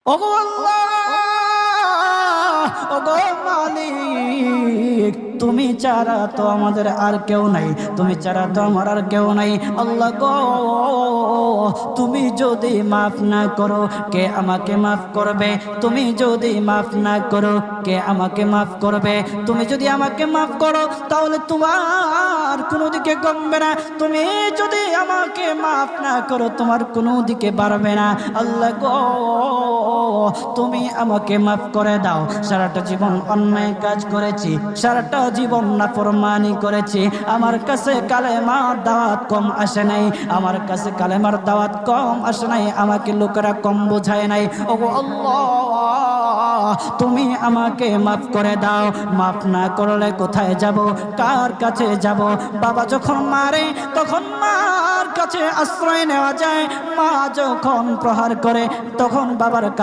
ওগো আল্লাহ, ওগো মালিক, তুমি ছাড়া তো আমাদের আর কেউ নাই, তুমি ছাড়া তো আমার আর কেউ নাই। আল্লাহ গো, তুমি যদি মাফ না করো কে আমাকে মাফ করবে? তুমি যদি মাফ না করো কে আমাকে মাফ করবে? তুমি যদি আমাকে মাফ করো তাহলে তোমার কোনো দিকে কমবে না, তুমি যদি আমাকে মাফ না করো তোমার কোনো দিকে বাড়বে না। আল্লাহ গো, তুমি আমাকে মাফ করে দাও। সারাটা জীবন অন্যায় কাজ করেছি, সারাটা জীবন নাফরমানি করেছি, আমার কাছে কালেমার দাওয়াত কম আসে নাই, আমার কাছে কালেমার দাওয়াত কম আসে নাই, আমাকে লোকেরা কম বোঝায় নাই। ওগো আল্লাহ, তুমি আমাকে মাফ করে দাও। মাফ না করলে কোথায় যাব, কার কাছে যাব? বাবা যখন মারে তখন মার কাছে আশ্রয় নেওয়া যায়, মা যখন প্রহার করে তখন বাবার